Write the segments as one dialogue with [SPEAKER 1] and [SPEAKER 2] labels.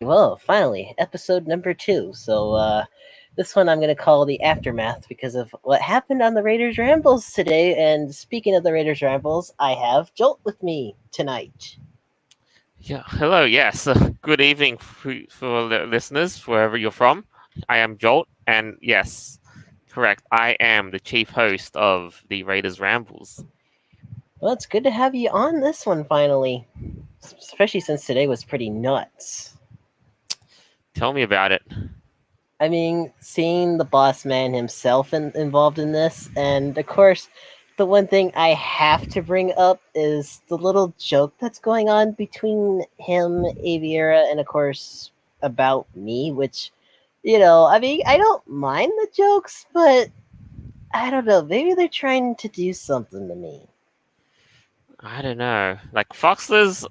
[SPEAKER 1] Well, finally, episode number 2. This one I'm going to call the aftermath because of what happened on the Raiders Rambles today. And speaking of the Raiders Rambles, I have Jolt with me tonight.
[SPEAKER 2] Yeah, hello, yes. Good evening for the listeners, wherever you're from. I am Jolt, and yes, correct, I am the chief host of the Raiders Rambles.
[SPEAKER 1] Well, it's good to have you on this one finally, especially since today was pretty nuts.
[SPEAKER 2] Tell me about it.
[SPEAKER 1] I mean, seeing the boss man himself involved in this, and of course, the one thing I have to bring up is the little joke that's going on between him, Aviera, and of course, about me, which, I mean, I don't mind the jokes, but I don't know, maybe they're trying to do something to me.
[SPEAKER 2] I don't know. Like, Foxler's.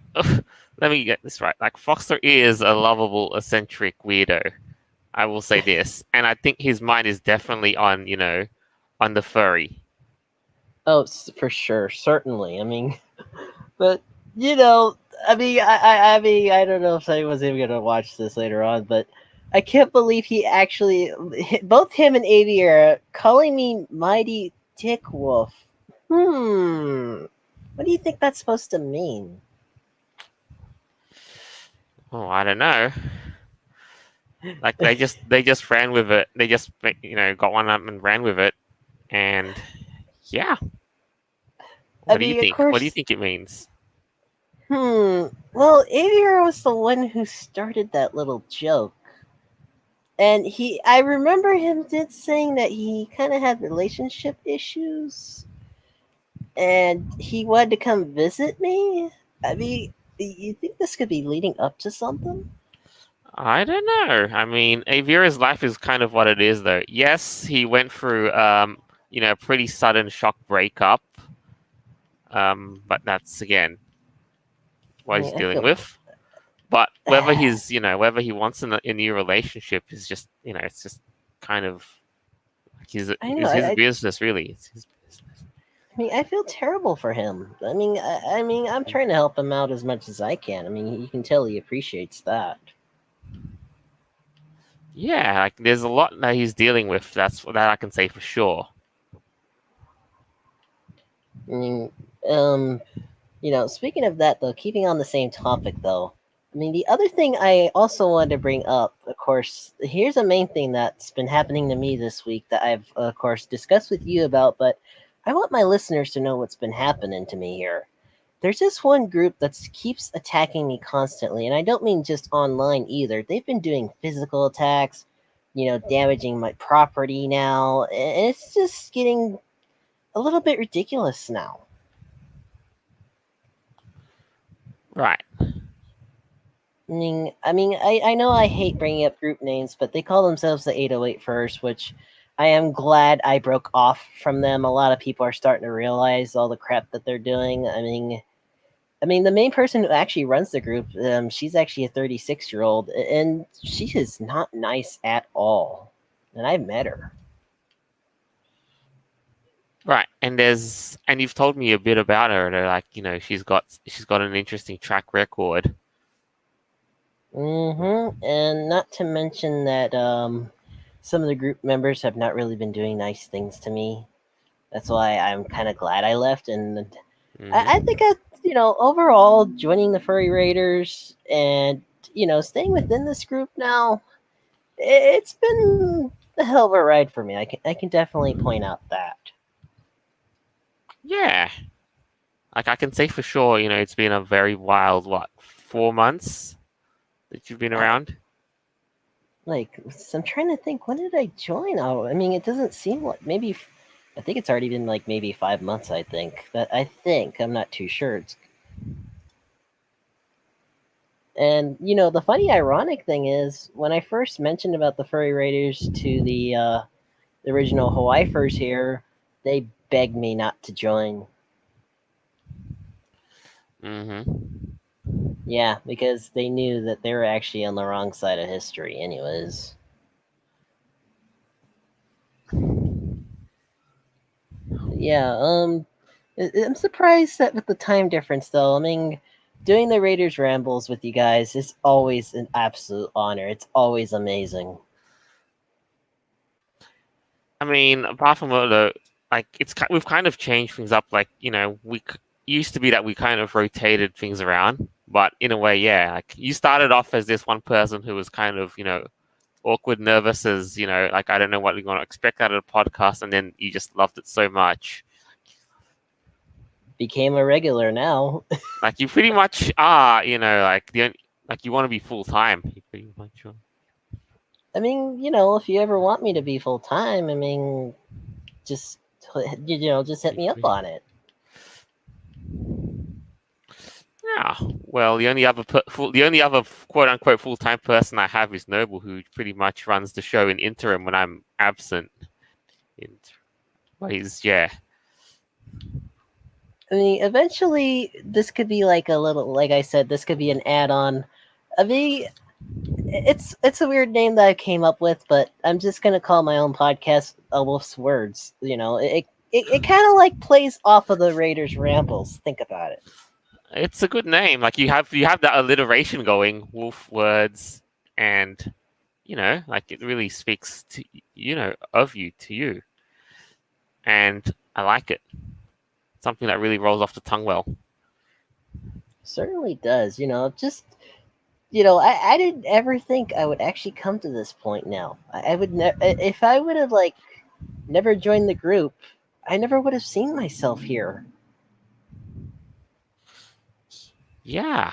[SPEAKER 2] Let me get this right. Like, Foxler is a lovable, eccentric weirdo. I will say this. And I think his mind is definitely on the furry.
[SPEAKER 1] Oh, for sure, certainly. I mean, but you know, I mean, I don't know if anyone's even gonna watch this later on, but I can't believe he actually, both him and Avi are calling me Mighty Dick Wolf. What do you think that's supposed to mean?
[SPEAKER 2] Oh, I don't know. Like, they just ran with it. They just, got one up and ran with it. And yeah.
[SPEAKER 1] I
[SPEAKER 2] What do you
[SPEAKER 1] mean, of
[SPEAKER 2] think? What do you
[SPEAKER 1] course.
[SPEAKER 2] think it means?
[SPEAKER 1] Well, Avier was the one who started that little joke. And I remember him did saying that he kind of had relationship issues and he wanted to come visit me. I mean, you think this could be leading up to something?
[SPEAKER 2] I don't know. I mean, Avira's life is kind of what it is, though. Yes, he went through, a pretty sudden shock breakup. But that's again
[SPEAKER 1] I
[SPEAKER 2] what he's
[SPEAKER 1] mean, I
[SPEAKER 2] dealing
[SPEAKER 1] feel.
[SPEAKER 2] with. But whether he wants a new relationship is just, it's just kind of like
[SPEAKER 1] I know.
[SPEAKER 2] his business, really. It's his business.
[SPEAKER 1] I mean, I feel terrible for him. I mean, I'm trying to help him out as much as I can. I mean, you can tell he appreciates that.
[SPEAKER 2] Yeah, like there's a lot that he's dealing with. That I can say for sure.
[SPEAKER 1] I mean, um, speaking of that, though, keeping on the same topic, though, I mean, the other thing I also wanted to bring up, of course, here's a main thing that's been happening to me this week that I've, of course, discussed with you about, but I want my listeners to know what's been happening to me here. There's this one group that keeps attacking me constantly, and I don't mean just online either. They've been doing physical attacks, damaging my property now, and it's just getting a little bit ridiculous now.
[SPEAKER 2] Right.
[SPEAKER 1] I know I hate bringing up group names, but they call themselves the 808 First, which I am glad I broke off from them. A lot of people are starting to realize all the crap that they're doing. I mean, the main person who actually runs the group, she's actually a 36-year-old, and she is not nice at all. And I've met her.
[SPEAKER 2] Right, and you've told me a bit about her. And like she's got an interesting track record.
[SPEAKER 1] And not to mention that some of the group members have not really been doing nice things to me. That's why I'm kind of glad I left, and I
[SPEAKER 2] Hmm.
[SPEAKER 1] think overall joining the Furry Raiders and staying within this group now, it's been a hell of a ride for me. I can definitely point out that.
[SPEAKER 2] Yeah, like I can say for sure. It's been a very wild 4 months that you've been
[SPEAKER 1] I,
[SPEAKER 2] around.
[SPEAKER 1] I'm trying to think, when did I join? Oh, I mean, it doesn't seem like maybe. I think it's already been like maybe 5 months. I think I'm not too sure. And the funny, ironic thing is, when I first mentioned about the Furry Raiders to the original Hawaii Furs here, they begged me not to join.
[SPEAKER 2] Hmm.
[SPEAKER 1] Yeah, because they knew that they were actually on the wrong side of history, anyways. Yeah, I'm surprised that with the time difference, though. I mean, Doing the Raiders Rambles with you guys is always an absolute honor. It's always amazing.
[SPEAKER 2] I mean, apart from the like, we've kind of changed things up. Like, used to be that we kind of rotated things around, but in a way, yeah. Like, you started off as this one person who was kind of, awkward, nervous, as like, I don't know what you're going to expect out of the podcast, and then you just loved it so much.
[SPEAKER 1] Became a regular now.
[SPEAKER 2] Like, you pretty much are, like like, you want to be full time. You pretty much are.
[SPEAKER 1] I mean, if you ever want me to be full time, I mean, just just hit me up on it.
[SPEAKER 2] Yeah. Well, the only other quote unquote full time person I have is Noble, who pretty much runs the show in interim when I'm absent. But yeah.
[SPEAKER 1] I mean, eventually this could be like a little, like I said, this could be an add-on. I mean, it's a weird name that I came up with, but I'm just gonna call my own podcast "A Wolf's Words." It kind of like plays off of the Raiders Rambles. Think about it.
[SPEAKER 2] It's a good name. Like, you have that alliteration going, wolf words, and like, it really speaks to of you to you, and I like it. Something that really rolls off the tongue well.
[SPEAKER 1] Certainly does. Just I didn't ever think I would actually come to this point. Now I would if I would have like never joined the group, I never would have seen myself here.
[SPEAKER 2] Yeah.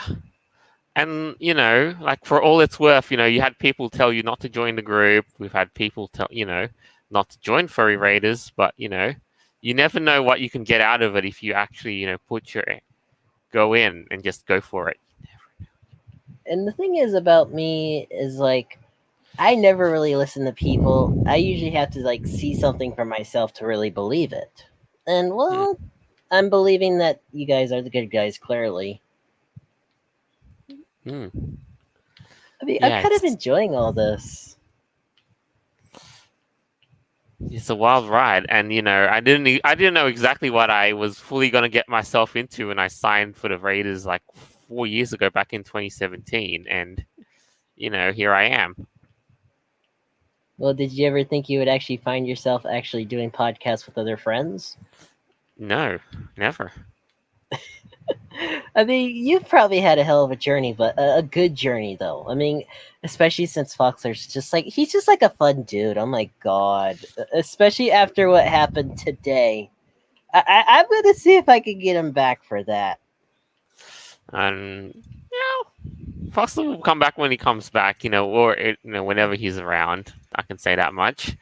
[SPEAKER 2] And like, for all it's worth, you had people tell you not to join the group. We've had people tell not to join Furry Raiders, but you never know what you can get out of it if you actually go in and just go for it.
[SPEAKER 1] And the thing is about me is like I never really listen to people. I usually have to like see something for myself to really believe it. And
[SPEAKER 2] Hmm.
[SPEAKER 1] well, I'm believing that you guys are the good guys clearly.
[SPEAKER 2] Hmm.
[SPEAKER 1] I mean, I'm
[SPEAKER 2] Yeah,
[SPEAKER 1] kind of enjoying all this.
[SPEAKER 2] it's a wild ride, and I didn't know exactly what I was fully going to get myself into when I signed for the Raiders like 4 years ago, back in 2017, and here I am.
[SPEAKER 1] Well, did you ever think you would actually find yourself actually doing podcasts with other friends?
[SPEAKER 2] No, never.
[SPEAKER 1] I mean, you've probably had a hell of a journey, but a good journey though. I mean, especially since Foxler's just like he's just like a fun dude. Oh my god! Especially after what happened today, I'm gonna see if I can get him back for that.
[SPEAKER 2] And Foster will come back when he comes back, or whenever he's around. I can say that much.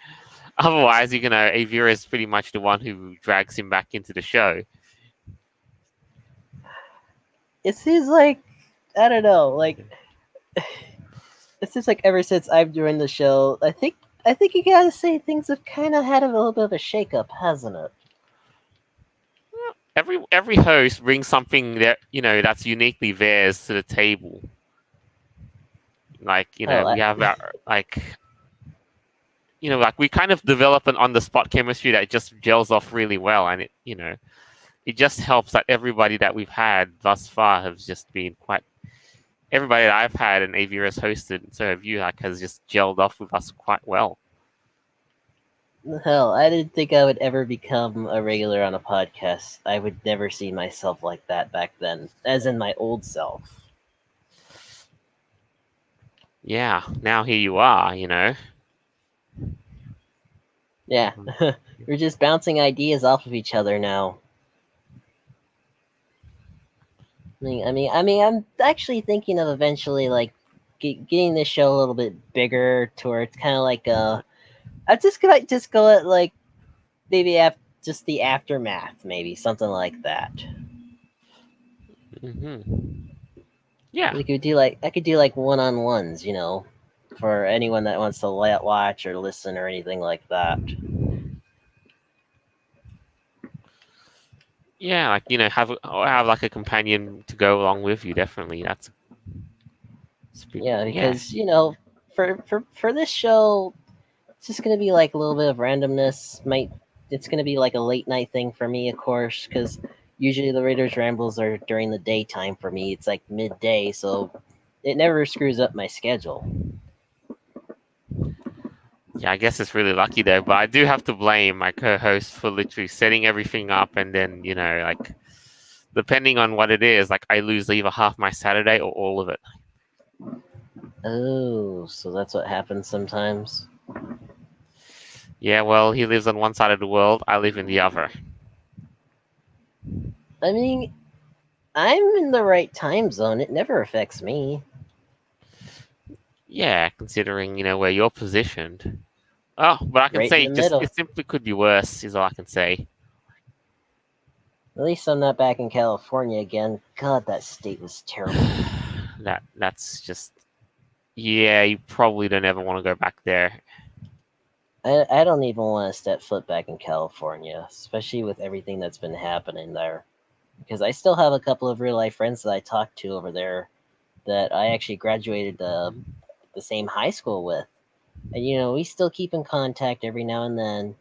[SPEAKER 2] Otherwise, Avira is pretty much the one who drags him back into the show.
[SPEAKER 1] It seems like I don't know, like it seems like ever since I've joined the show, I think you gotta say things have kind of had a little bit of a shakeup, hasn't it?
[SPEAKER 2] Every host brings something that that's uniquely theirs to the table. Like,
[SPEAKER 1] Hell,
[SPEAKER 2] we have our, like, we kind of develop an on the spot chemistry that just gels off really well, and it just helps that everybody that we've had thus far has just been quite. Everybody that I've had and Avira has hosted, and so have you, like, has just gelled off with us quite well.
[SPEAKER 1] hell, I didn't think I would ever become a regular on a podcast. I would never see myself like that back then, as in my old self.
[SPEAKER 2] Yeah, now here you are,
[SPEAKER 1] Yeah, we're just bouncing ideas off of each other now. I'm actually thinking of eventually like getting this show a little bit bigger, to where it's kind of like I just go at like maybe just the aftermath, maybe something like that.
[SPEAKER 2] Hmm. Yeah.
[SPEAKER 1] We could do like I could do like one-on-ones, for anyone that wants to watch or listen or anything like that.
[SPEAKER 2] Yeah, like, have like a companion to go along with you. Definitely,
[SPEAKER 1] Yeah,
[SPEAKER 2] yeah.
[SPEAKER 1] because for this show, it's just gonna be like a little bit of randomness. Might It's gonna be like a late night thing for me, of course, because Usually the Raiders Rambles are during the daytime for me. It's like midday, so it never screws up my schedule.
[SPEAKER 2] Yeah, I guess it's really lucky though, but I do have to blame my co-host for literally setting everything up, and then like depending on what it is, like I lose either half my Saturday or all of it.
[SPEAKER 1] Oh, so that's what happens sometimes.
[SPEAKER 2] Yeah, well, he lives on one side of the world, I live in the other.
[SPEAKER 1] I mean, I'm in the right time zone. It never affects me.
[SPEAKER 2] Yeah, considering where you're positioned. Oh, but I can
[SPEAKER 1] Right in
[SPEAKER 2] say
[SPEAKER 1] the
[SPEAKER 2] just
[SPEAKER 1] middle.
[SPEAKER 2] it simply could be worse, is all I can say.
[SPEAKER 1] At least I'm not back in California again. God, that state was terrible.
[SPEAKER 2] That's just yeah, you probably don't ever want to go back there.
[SPEAKER 1] I don't even want to step foot back in California, especially with everything that's been happening there. Because I still have a couple of real life friends that I talk to over there that I actually graduated the same high school with. And, we still keep in contact every now and then.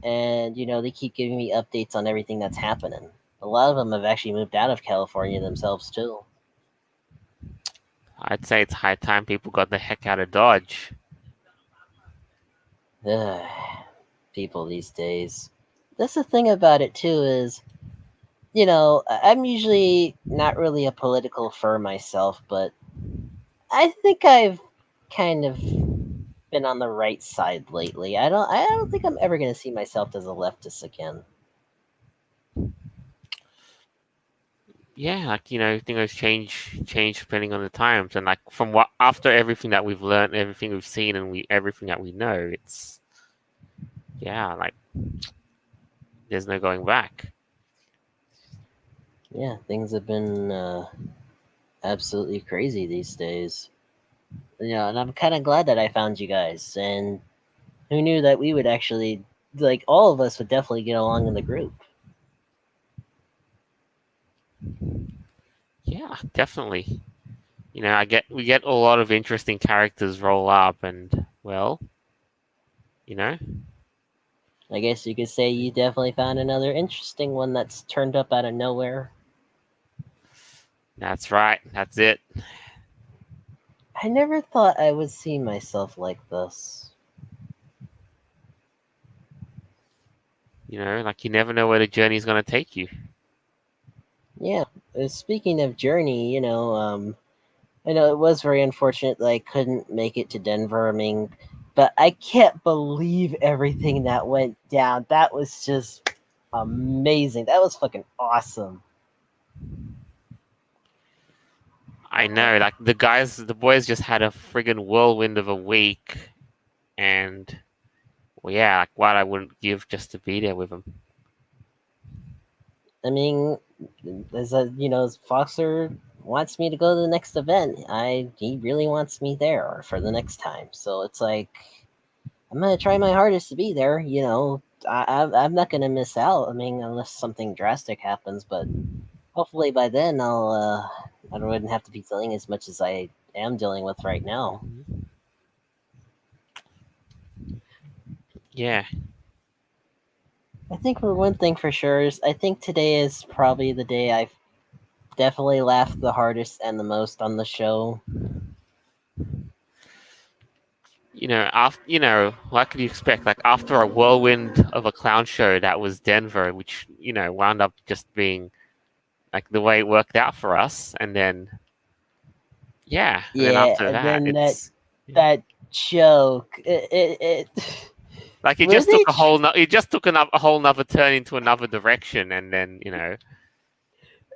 [SPEAKER 1] And, they keep giving me updates on everything that's happening. A lot of them have actually moved out of California themselves, too.
[SPEAKER 2] I'd say it's high time people got the heck out of Dodge.
[SPEAKER 1] Ugh, people these days. That's the thing about it, too, is, I'm usually not really a political fur myself, but I think I've kind of been on the right side lately. I don't think I'm ever gonna see myself as a leftist again.
[SPEAKER 2] Yeah, like things change depending on the times, and like from what after everything that we've learned, everything we've seen, and we everything that we know, it's yeah, like there's no going back.
[SPEAKER 1] Yeah, things have been absolutely crazy these days. And I'm kind of glad that I found you guys. And who knew that we would actually, like, all of us would definitely get along in the group.
[SPEAKER 2] Yeah, definitely. We get a lot of interesting characters roll up, and well, you know,
[SPEAKER 1] I guess you could say you definitely found another interesting one that's turned up out of nowhere.
[SPEAKER 2] that's right, that's it.
[SPEAKER 1] I never thought I would see myself like this.
[SPEAKER 2] Like you never know where the journey's gonna take you.
[SPEAKER 1] Yeah. Speaking of journey, I know it was very unfortunate that I couldn't make it to Denver. I mean, but I can't believe everything that went down. That was just amazing. That was fucking awesome.
[SPEAKER 2] I know, like the boys just had a friggin' whirlwind of a week, and well, yeah, like what I wouldn't give just to be there with them.
[SPEAKER 1] I mean, as Foxer wants me to go to the next event. He really wants me there for the next time. So it's like I'm gonna try my hardest to be there. I'm not gonna miss out. I mean, unless something drastic happens, but hopefully by then I wouldn't have to be dealing as much as I am dealing with right now.
[SPEAKER 2] Mhm. Yeah,
[SPEAKER 1] I think for one thing for sure is I think today is probably the day I've definitely laughed the hardest and the most on the show.
[SPEAKER 2] after what could you expect? Like after a whirlwind of a clown show that was Denver, which wound up just being like the way it worked out for us, and then yeah, and then
[SPEAKER 1] Yeah,
[SPEAKER 2] after
[SPEAKER 1] and
[SPEAKER 2] that,
[SPEAKER 1] then that
[SPEAKER 2] it's
[SPEAKER 1] that joke. It
[SPEAKER 2] like it
[SPEAKER 1] were
[SPEAKER 2] just took
[SPEAKER 1] they?
[SPEAKER 2] it just took a whole nother turn into another direction, and then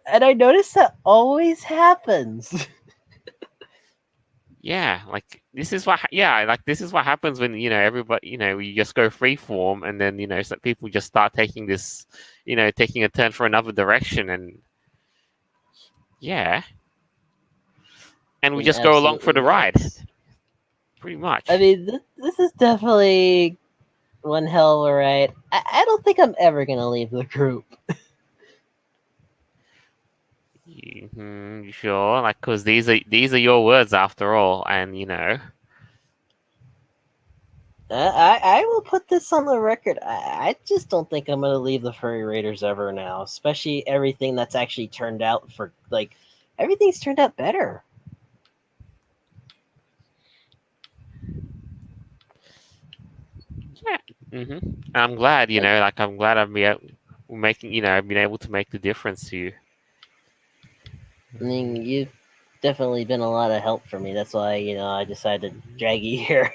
[SPEAKER 1] And I noticed that always happens.
[SPEAKER 2] yeah, like this is what happens when everybody you just go free form, and then so people just start taking this taking a turn for another direction, and yeah, and we
[SPEAKER 1] And
[SPEAKER 2] just go along for
[SPEAKER 1] absolutely
[SPEAKER 2] the
[SPEAKER 1] right.
[SPEAKER 2] ride, pretty
[SPEAKER 1] I
[SPEAKER 2] much.
[SPEAKER 1] mean, this is definitely one hell of a ride. I don't think I'm ever gonna leave the group.
[SPEAKER 2] You sure? Like, cause these are your words after all, and
[SPEAKER 1] I will put this on the record. I just don't think I'm gonna leave the Furry Raiders ever now, especially everything that's actually turned out for like everything's turned out better.
[SPEAKER 2] Yeah. I'm glad,
[SPEAKER 1] Like
[SPEAKER 2] like I'm glad making, I've been able to make the difference to you.
[SPEAKER 1] I mean, you've definitely been a lot of help for me. That's why I decided to drag you here.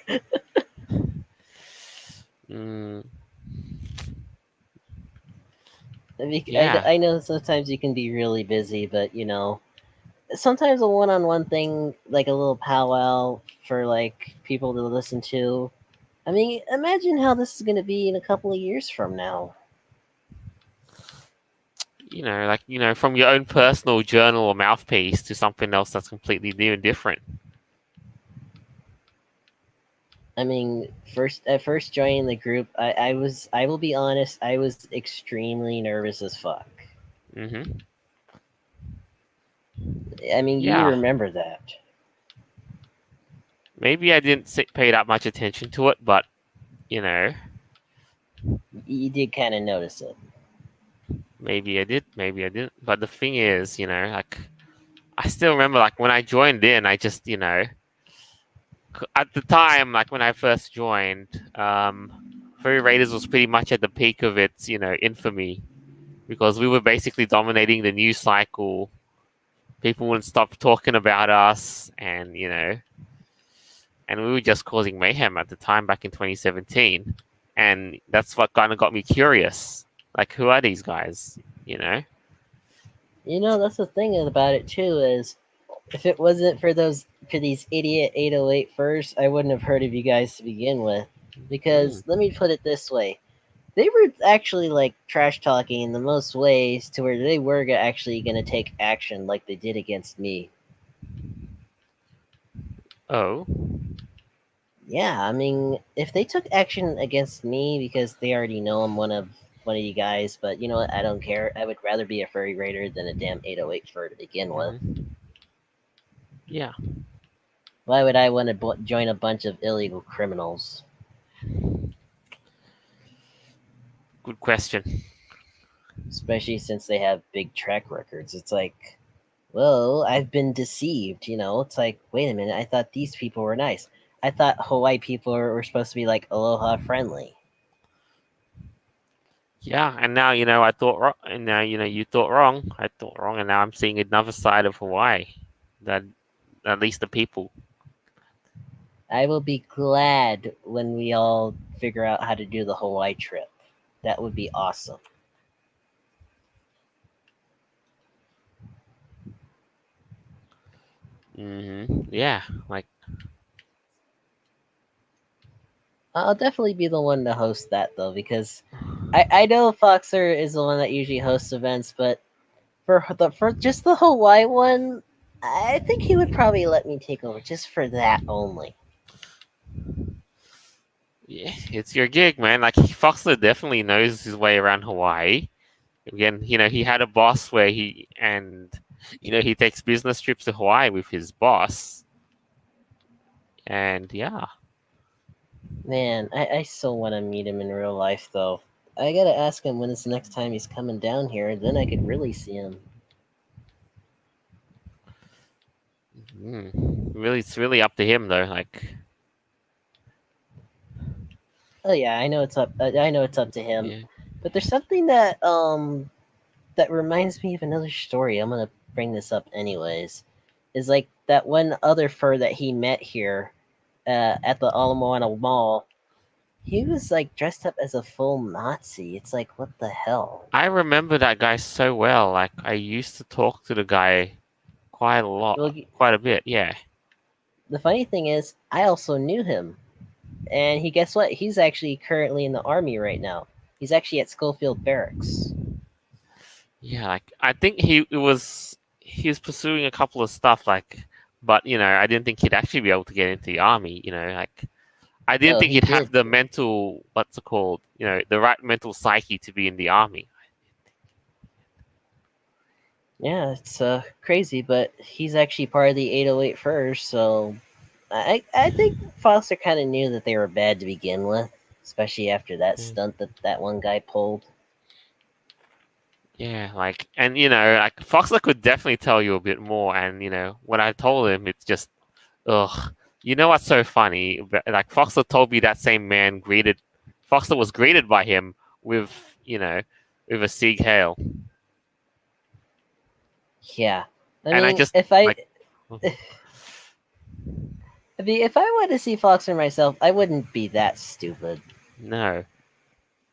[SPEAKER 2] Mm,
[SPEAKER 1] I,
[SPEAKER 2] yeah.
[SPEAKER 1] I know sometimes you can be really busy, but sometimes a one-on-one thing, like a little powwow for like people to listen to. I mean, imagine how this is going to be in a couple of years from now.
[SPEAKER 2] From your own personal journal or mouthpiece to something else that's completely new and different.
[SPEAKER 1] I mean, first joining the group, I will be honest, I was extremely nervous as fuck.
[SPEAKER 2] hmm
[SPEAKER 1] I mean, you
[SPEAKER 2] Yeah.
[SPEAKER 1] remember that.
[SPEAKER 2] Maybe I didn't pay that much attention to it, but you know,
[SPEAKER 1] You did kind of notice it.
[SPEAKER 2] maybe I did, maybe I didn't. But the thing is, like I still remember, like when I joined in, I just, at the time, like when I first joined, Furry Raiders was pretty much at the peak of its, infamy because we were basically dominating the news cycle. People wouldn't stop talking about us, and we were just causing mayhem at the time back in 2017. And that's what kind of got me curious. Like, who are these guys? You know?
[SPEAKER 1] That's the thing about it too is if it wasn't for these idiot 808 first, I wouldn't have heard of you guys to begin with.
[SPEAKER 2] Mm.
[SPEAKER 1] Because let me put it this way. They were actually like trash talking in the most ways to where they were actually going to take action like they did against me.
[SPEAKER 2] Oh,
[SPEAKER 1] Yeah, I mean, if they took action against me because they already know I'm one of you guys, but you know what? I don't care. I would rather be a furry raider than a damn 808 fur to begin with.
[SPEAKER 2] yeah.
[SPEAKER 1] Why would I want to join a bunch of illegal criminals?
[SPEAKER 2] Good question.
[SPEAKER 1] Especially since they have big track records. It's like, well, I've been deceived. It's like, wait a minute. I thought these people were nice. I thought Hawaii people were supposed to be like aloha friendly.
[SPEAKER 2] Yeah, and now I thought wrong, and now you thought wrong. I thought wrong, and now I'm seeing another side of Hawaii. That at least the people.
[SPEAKER 1] I will be glad when we all figure out how to do the Hawaii trip. That would be awesome.
[SPEAKER 2] Yeah, like
[SPEAKER 1] I'll definitely be the one to host that though, because I know Foxer is the one that usually hosts events, but for just the Hawaii one, I think he would probably let me take over just for that only.
[SPEAKER 2] yeah, it's your gig, man. Like Foxler definitely knows his way around Hawaii. Again, he had a boss where he takes business trips to Hawaii with his boss, and yeah,
[SPEAKER 1] Man, I so want to meet him in real life though. I gotta ask him when it's the next time he's coming down here, then I could really see him.
[SPEAKER 2] really, it's really up to him though. Like,
[SPEAKER 1] Oh yeah, I know it's up. I know it's up to him.
[SPEAKER 2] yeah,
[SPEAKER 1] But there's something that reminds me of another story. I'm gonna bring this up anyways. Is like that one other fur that he met here at the Alamoana Mall. He was like dressed up as a full Nazi. It's like what the hell?
[SPEAKER 2] I remember that guy so well. Like, I used to talk to the guy quite a
[SPEAKER 1] Well,
[SPEAKER 2] lot, quite a bit. Yeah,
[SPEAKER 1] the funny thing is, I also knew him, and he guess what? He's actually currently in the army right now. He's actually at Schofield Barracks.
[SPEAKER 2] yeah. Like, I think he was pursuing a couple of stuff. Like, but I didn't think he'd actually be able to get into the army. Like. I didn't
[SPEAKER 1] Oh,
[SPEAKER 2] think
[SPEAKER 1] he
[SPEAKER 2] he'd have
[SPEAKER 1] did.
[SPEAKER 2] the mental, what's it called? The right mental psyche to be in the army.
[SPEAKER 1] Yeah, it's crazy, but he's actually part of the 808 first, so I think Foster kind of knew that they were bad to begin with, especially after that
[SPEAKER 2] Mm.
[SPEAKER 1] stunt that one guy pulled.
[SPEAKER 2] Yeah, like, and like Foxler could definitely tell you a bit more. And when I told him, it's just, ugh. You know what's so funny? Like Foxler told me that same man Foxler was greeted by him with, with a Sieg Heil.
[SPEAKER 1] Yeah, I
[SPEAKER 2] And I
[SPEAKER 1] mean,
[SPEAKER 2] just
[SPEAKER 1] if I
[SPEAKER 2] like,
[SPEAKER 1] I mean, if I went to see Foxer myself, I wouldn't be that stupid.
[SPEAKER 2] no.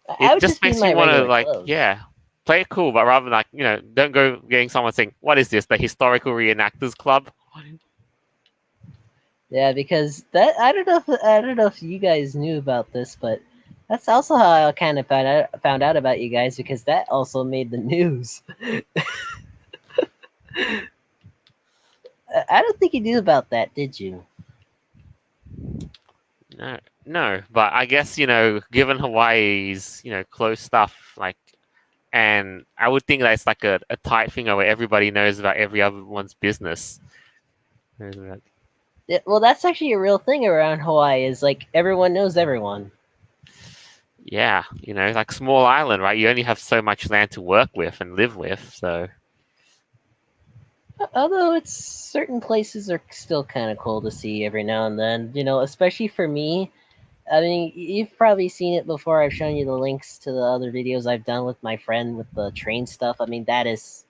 [SPEAKER 1] I
[SPEAKER 2] It
[SPEAKER 1] would
[SPEAKER 2] just
[SPEAKER 1] just be in
[SPEAKER 2] makes me
[SPEAKER 1] my
[SPEAKER 2] want to
[SPEAKER 1] regular
[SPEAKER 2] like,
[SPEAKER 1] clothes.
[SPEAKER 2] yeah, play it cool, but rather than like, don't go getting someone saying, "What is this? The historical reenactors club?"
[SPEAKER 1] Yeah, because that I don't know if you guys knew about this, but that's also how I kind of found out about you guys because that also made the news. I don't think you knew about that, did you?
[SPEAKER 2] No, no, but I guess given Hawaii's close stuff, like, and I would think that it's like a tight thing where everybody knows about every other one's business.
[SPEAKER 1] Well, that's actually a real thing around Hawaii. Is like everyone knows everyone.
[SPEAKER 2] Yeah, like small island, right? You only have so much land to work with and live with, so.
[SPEAKER 1] Although it's certain places are still kind of cool to see every now and then. Especially for me. I mean, you've probably seen it before. I've shown you the links to the other videos I've done with my friend with the train stuff. I mean, that's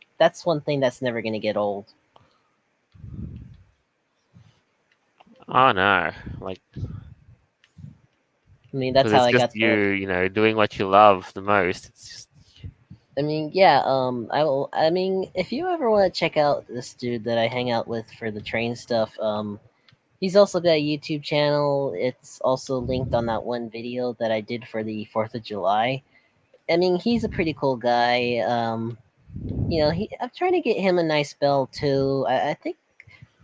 [SPEAKER 1] one thing that's never gonna get old.
[SPEAKER 2] Oh no, like,
[SPEAKER 1] I mean, that's
[SPEAKER 2] because
[SPEAKER 1] how
[SPEAKER 2] it's
[SPEAKER 1] I
[SPEAKER 2] just
[SPEAKER 1] got
[SPEAKER 2] you,
[SPEAKER 1] the.
[SPEAKER 2] doing what you love the most. It's just.
[SPEAKER 1] I mean, yeah. I will. I mean, if you ever want to check out this dude that I hang out with for the train stuff, he's also got a YouTube channel. It's also linked on that one video that I did for the 4th of July. I mean, he's a pretty cool guy. I'm trying to get him a nice bell too. I think.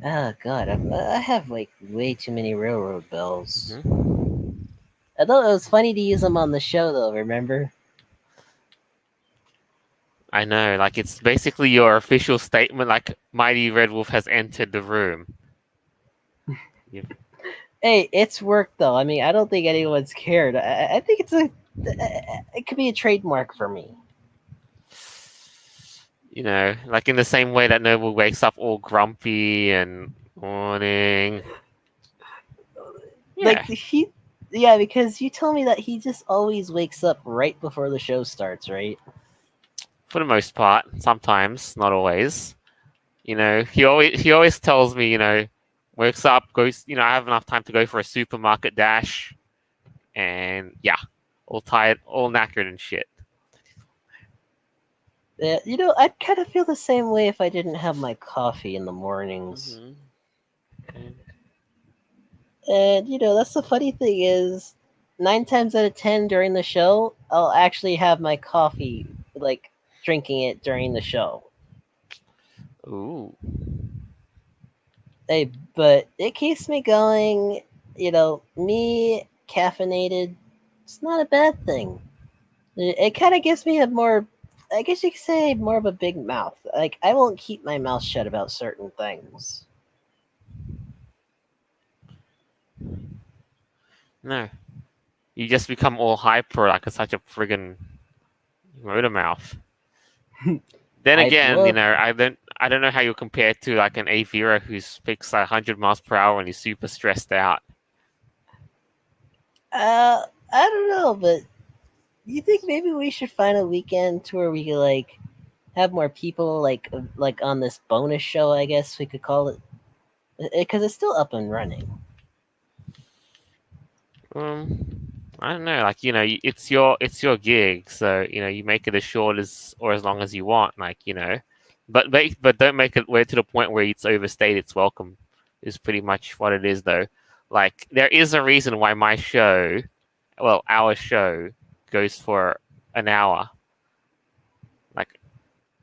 [SPEAKER 1] Oh God, I have like way too many railroad bells.
[SPEAKER 2] Mhm.
[SPEAKER 1] I thought it was funny to use them on the show though. Remember?
[SPEAKER 2] I know, like it's basically your official statement, like Mighty Red Wolf has entered the room. You-
[SPEAKER 1] Hey, it's work though. I mean, I don't think anyone's cared. I think it could be a trademark for me.
[SPEAKER 2] like in the same way that Noble wakes up all grumpy and morning.
[SPEAKER 1] Like
[SPEAKER 2] Yeah,
[SPEAKER 1] yeah, because you tell me that he just always wakes up right before the show starts, right?
[SPEAKER 2] for the most part. Sometimes, not always. He always tells me, wakes up, goes. I have enough time to go for a supermarket dash, and yeah, all tired, all knackered and shit.
[SPEAKER 1] Yeah, I'd kind of feel the same way if I didn't have my coffee in the mornings.
[SPEAKER 2] Hmm.
[SPEAKER 1] And that's the funny thing is, 9 times out of 10 during the show, I'll actually have my coffee, like drinking it during the show.
[SPEAKER 2] Ooh.
[SPEAKER 1] Hey, but it keeps me going. Me caffeinated, it's not a bad thing. It kind of gives me a more, I guess you could say, more of a big mouth. Like I won't keep my mouth shut about certain things.
[SPEAKER 2] No, you just become all hyper like such a friggin' motor mouth. Then
[SPEAKER 1] I
[SPEAKER 2] again,
[SPEAKER 1] look.
[SPEAKER 2] I don't know how you compare it to like an Avira who speaks like 100 miles per hour and is super stressed out.
[SPEAKER 1] I don't know, but you think maybe we should find a weekend to where we could like have more people like on this bonus show? I guess we could call it because it's still up and running.
[SPEAKER 2] I don't know, like it's your gig, so you make it as short as or as long as you want, like but don't make it where to the point where it's overstayed its welcome. Is pretty much what it is, though. Like there is a reason why my show, well, our show, goes for an hour. Like,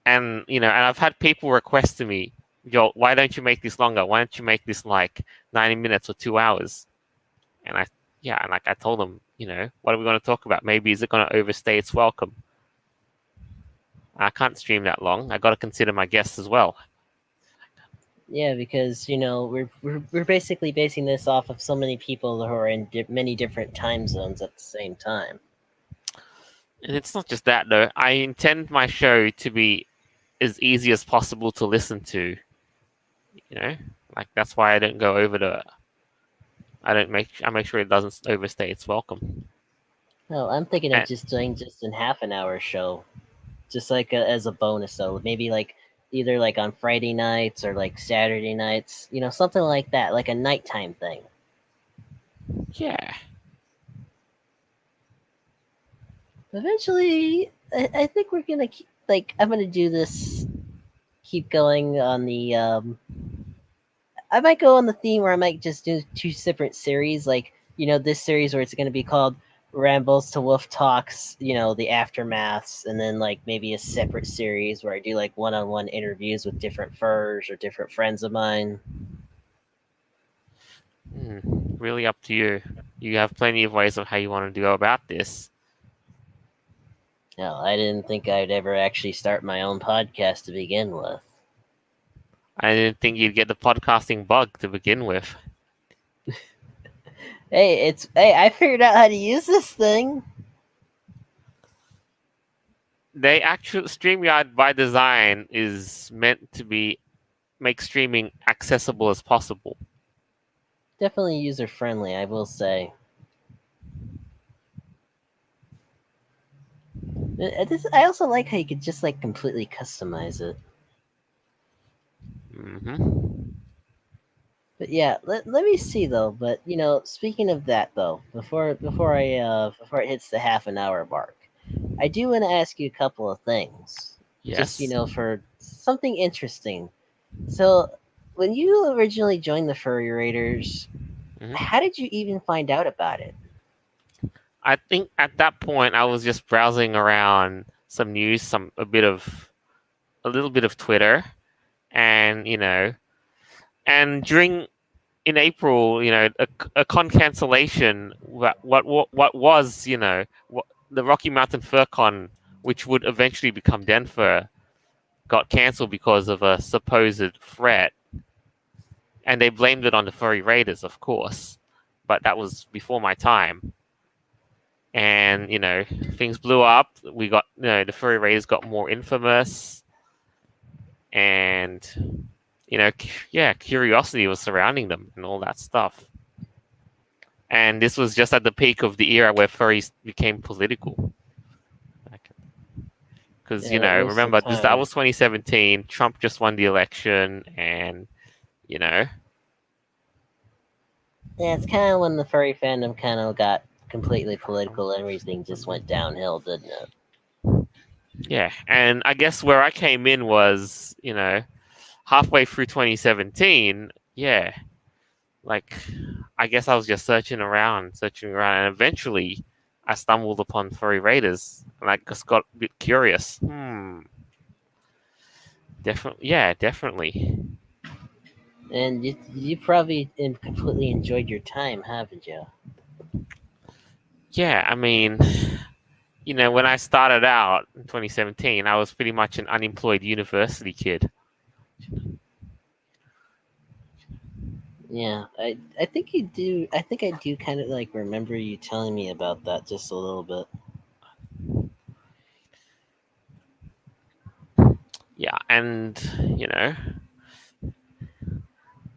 [SPEAKER 2] and I've had people request to me, yo, why don't you make this longer? Why don't you make this like 90 minutes or 2 hours? And yeah, and like I told them, what are we going to talk about? Maybe is it going to overstay its welcome? I can't stream that long. I got to consider my guests as well.
[SPEAKER 1] Yeah, because we're basically basing this off of so many people who are in many different time zones at the same time.
[SPEAKER 2] And it's not just that though. I intend my show to be as easy as possible to listen to. You know, like that's why I don't go over the. I make sure it doesn't overstay its welcome.
[SPEAKER 1] No, I'm thinking of
[SPEAKER 2] And
[SPEAKER 1] just doing just in half an hour show, just like as a bonus. So maybe like either like on Friday nights or like Saturday nights, something like that, like a nighttime thing.
[SPEAKER 2] yeah,
[SPEAKER 1] Eventually, I think we're gonna keep like I'm gonna do this, keep going on the I might go on the theme where I might just do two separate series, like this series where it's going to be called Rambles to Wolf Talks, the aftermaths, and then like maybe a separate series where I do like one-on-one interviews with different furs or different friends of mine.
[SPEAKER 2] really up to you. You have plenty of ways of how you want to go about this.
[SPEAKER 1] No, I didn't think I'd ever actually start my own podcast to begin with.
[SPEAKER 2] I didn't think you'd get the podcasting bug to begin with.
[SPEAKER 1] Hey, I figured out how to use this thing.
[SPEAKER 2] They actually StreamYard by design is meant to be make streaming accessible as possible.
[SPEAKER 1] Definitely user friendly, I will say. I also like how you could just like completely customize it.
[SPEAKER 2] Hmm.
[SPEAKER 1] But yeah, let me see though. But speaking of that though, before it hits the half an hour mark, I do want to ask you a couple of things. Just
[SPEAKER 2] Yes.
[SPEAKER 1] for something interesting. So, when you originally joined the Furry Raiders,
[SPEAKER 2] Hmm.
[SPEAKER 1] how did you even find out about it?
[SPEAKER 2] I think at that point I was just browsing around some news, a little bit of Twitter, and and during in April, a con cancellation. What was the Rocky Mountain Fur Con, which would eventually become Denver, got cancelled because of a supposed threat, and they blamed it on the furry raiders, of course. But that was before my time, and things blew up. We got the furry raiders got more infamous, and yeah, curiosity was surrounding them and all that stuff. And this was just at the peak of the era where furries became political. Because
[SPEAKER 1] Yeah, that was the
[SPEAKER 2] remember that
[SPEAKER 1] time.
[SPEAKER 2] was 2017. Trump just won the election, and you know,
[SPEAKER 1] Yeah, it's kind of when the furry fandom kind of got completely political and everything just went downhill, didn't it?
[SPEAKER 2] yeah. And I guess where I came in was halfway through 2017. Yeah, like I guess I was just searching around, and eventually I stumbled upon furry raiders, and I just got a bit curious. Definitely, yeah, definitely.
[SPEAKER 1] And you probably completely enjoyed your time, haven't you?
[SPEAKER 2] Yeah, I mean, when I started out in 2017, I was pretty much an unemployed university kid.
[SPEAKER 1] Yeah, I think you do. I think I do kind of like remember you telling me about that just a little bit.
[SPEAKER 2] Yeah, and you know,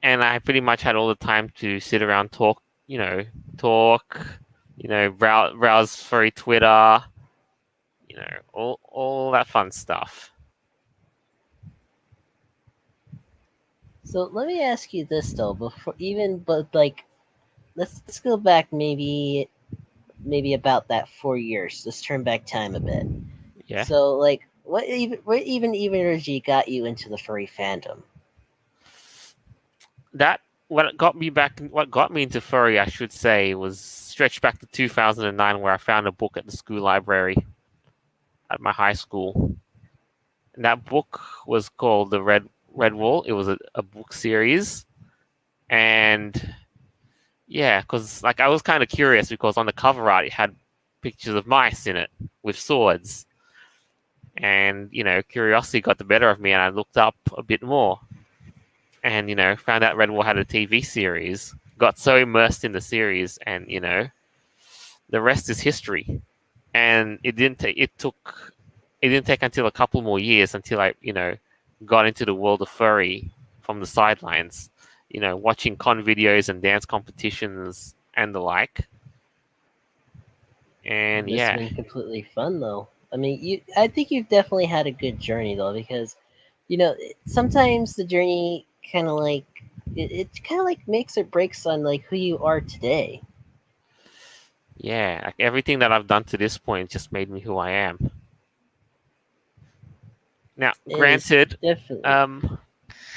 [SPEAKER 2] and I pretty much had all the time to sit around talk, browse furry Twitter, all that fun stuff.
[SPEAKER 1] So let me ask you this though, but like let's go back maybe about that 4 years. Let's turn back time a bit.
[SPEAKER 2] Yeah,
[SPEAKER 1] So like what even energy got you into the furry fandom?
[SPEAKER 2] that what got me into furry, I should say, was stretched back to 2009, where I found a book at the school library at my high school. And that book was called the Red Wall. It was a book series, and yeah, because like I was kind of curious because on the cover art it had pictures of mice in it with swords, and curiosity got the better of me, and I looked up a bit more. and found out Red Bull had a TV series. Got so immersed in the series, and the rest is history. And it didn't take until a couple more years until I got into the world of furry from the sidelines. Watching con videos and dance competitions and the like. And
[SPEAKER 1] This has
[SPEAKER 2] yeah,
[SPEAKER 1] been completely fun though. I mean, I think you've definitely had a good journey though, because sometimes the journey kind of like it kind of like makes or breaks on like who you are today.
[SPEAKER 2] yeah, like everything that I've done to this point just made me who I am. Now,
[SPEAKER 1] It is
[SPEAKER 2] granted,
[SPEAKER 1] definitely.
[SPEAKER 2] um,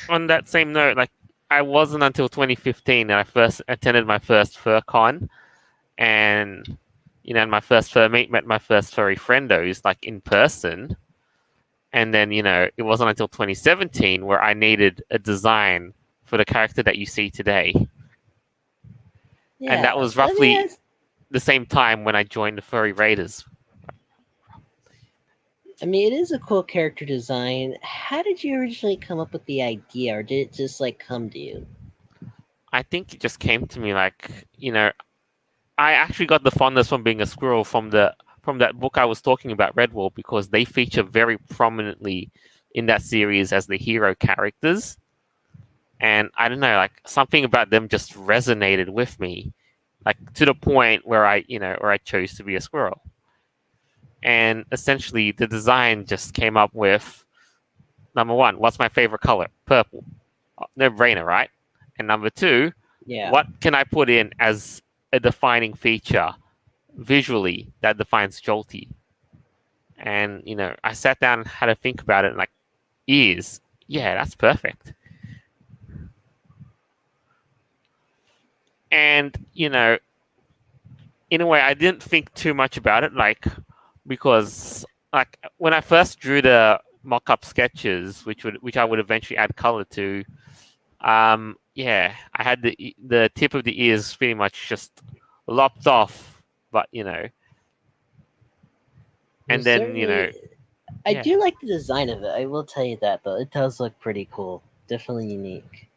[SPEAKER 2] on that same note, like I wasn't until 2015 that I first attended my first fur con, and and my first fur meet met my first furry friendos like in person. And then it wasn't until 2017 where I needed a design for the character that you see today, and that
[SPEAKER 1] Yeah,
[SPEAKER 2] was
[SPEAKER 1] I mean,
[SPEAKER 2] roughly the same time when I joined the Furry Raiders.
[SPEAKER 1] it is a cool character design. How did you originally come up with the idea, or did it just like come to you?
[SPEAKER 2] I think it just came to me like I actually got the fondness from being a squirrel from that book I was talking about, Redwall, because they feature very prominently in that series as the hero characters. And I don't know, like something about them just resonated with me, like to the point where I chose to be a squirrel. And essentially, the design just came up with number one, what's my favorite color? Purple. No brainer, right? And number two,
[SPEAKER 1] Yeah.
[SPEAKER 2] what can I put in as a defining feature visually that defines Jolty? And I sat down and had to think about it. And like ears, yeah, that's perfect. And in a way, I didn't think too much about it, like because like when I first drew the mock-up sketches, which I would eventually add color to, yeah, I had the tip of the ears pretty much just lopped off, but
[SPEAKER 1] Well,
[SPEAKER 2] and then
[SPEAKER 1] certainly, I
[SPEAKER 2] yeah,
[SPEAKER 1] do like the design of it. I will tell you that though. It does look pretty cool. Definitely unique.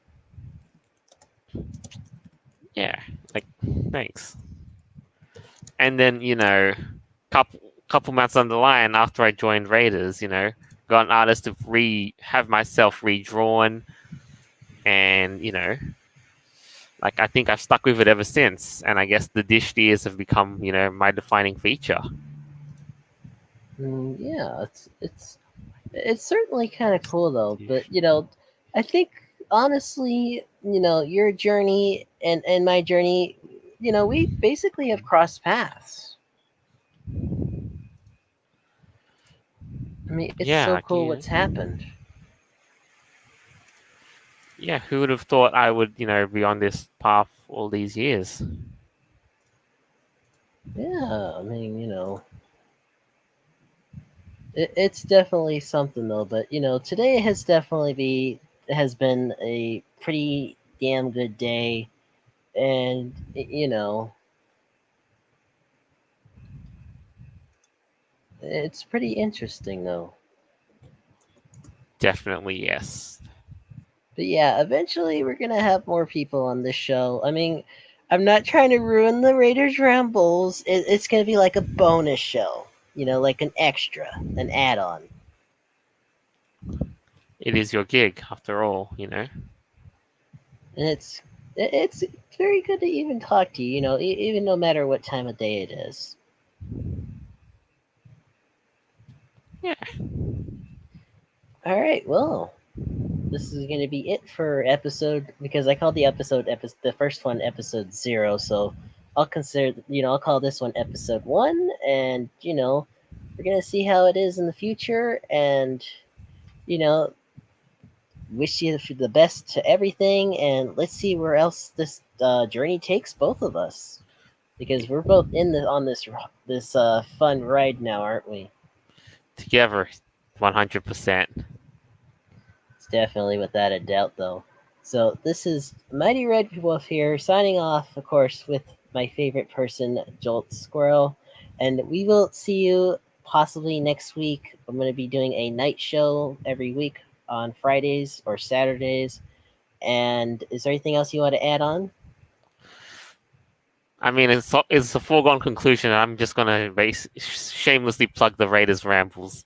[SPEAKER 2] yeah, like thanks. And then couple months on the line after I joined Raiders, got an artist to have myself redrawn, and like I think I've stuck with it ever since. And I guess the dish ears have become my defining feature.
[SPEAKER 1] Yeah, it's certainly kind of cool though. But I think honestly, your journey and my journey, we basically have crossed paths. I mean, it's
[SPEAKER 2] Yeah,
[SPEAKER 1] so
[SPEAKER 2] like
[SPEAKER 1] cool what's happened.
[SPEAKER 2] yeah, who would have thought I would be on this path all these years?
[SPEAKER 1] Yeah, it's definitely something though. But today has been a pretty damn good day, and it's pretty interesting though.
[SPEAKER 2] Definitely yes.
[SPEAKER 1] But yeah, eventually we're gonna have more people on this show. I mean, I'm not trying to ruin the Raiders Rambles. It's gonna be like a bonus show, like an extra, an add-on.
[SPEAKER 2] It is your gig after all.
[SPEAKER 1] And it's very good to even talk to you. Even no matter what time of day it is.
[SPEAKER 2] Yeah,
[SPEAKER 1] All right, well, this is gonna be it for episode because I called the first one episode 0, so I'll call this one episode 1, and we're gonna see how it is in the future, and you know wish you the best to everything, and let's see where else this journey takes both of us, because we're both on this fun ride now, aren't we?
[SPEAKER 2] together, 100%.
[SPEAKER 1] It's definitely without a doubt, though. So this is Mighty Red Wolf here, signing off, of course, with my favorite person, Jolt Squirrel, and we will see you possibly next week. I'm going to be doing a night show every week on Fridays or Saturdays, And is there anything else you want to add on?
[SPEAKER 2] I mean, it's a foregone conclusion. I'm just gonna shamelessly plug the Raiders Rambles.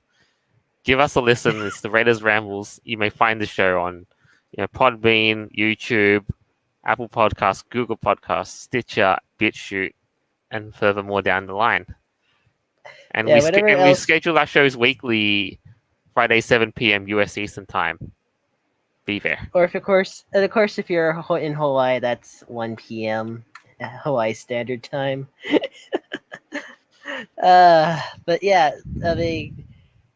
[SPEAKER 2] Give us a listen. It's the Raiders Rambles. You may find the show on, Podbean, YouTube, Apple Podcasts, Google Podcasts, Stitcher, BitChute, and furthermore down the line. And
[SPEAKER 1] Yeah, whatever
[SPEAKER 2] we
[SPEAKER 1] else.
[SPEAKER 2] schedule our shows weekly, Friday 7 p.m. US Eastern Time. Be there.
[SPEAKER 1] Or if, of course, and of course, if you're in Hawaii, that's 1 p.m. Hawaii Standard Time. But yeah, I mean,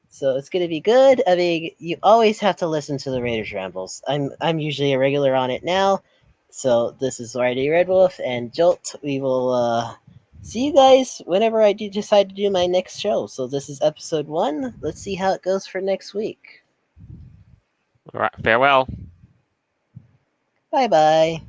[SPEAKER 1] so it's gonna be good. I mean, you always have to listen to the Raiders Rambles. I'm usually a regular on it now. So this is Righty Red Wolf and Jolt. We will see you guys whenever I do decide to do my next show. So this is episode 1. Let's see how it goes for next week.
[SPEAKER 2] All right. Farewell.
[SPEAKER 1] Bye bye.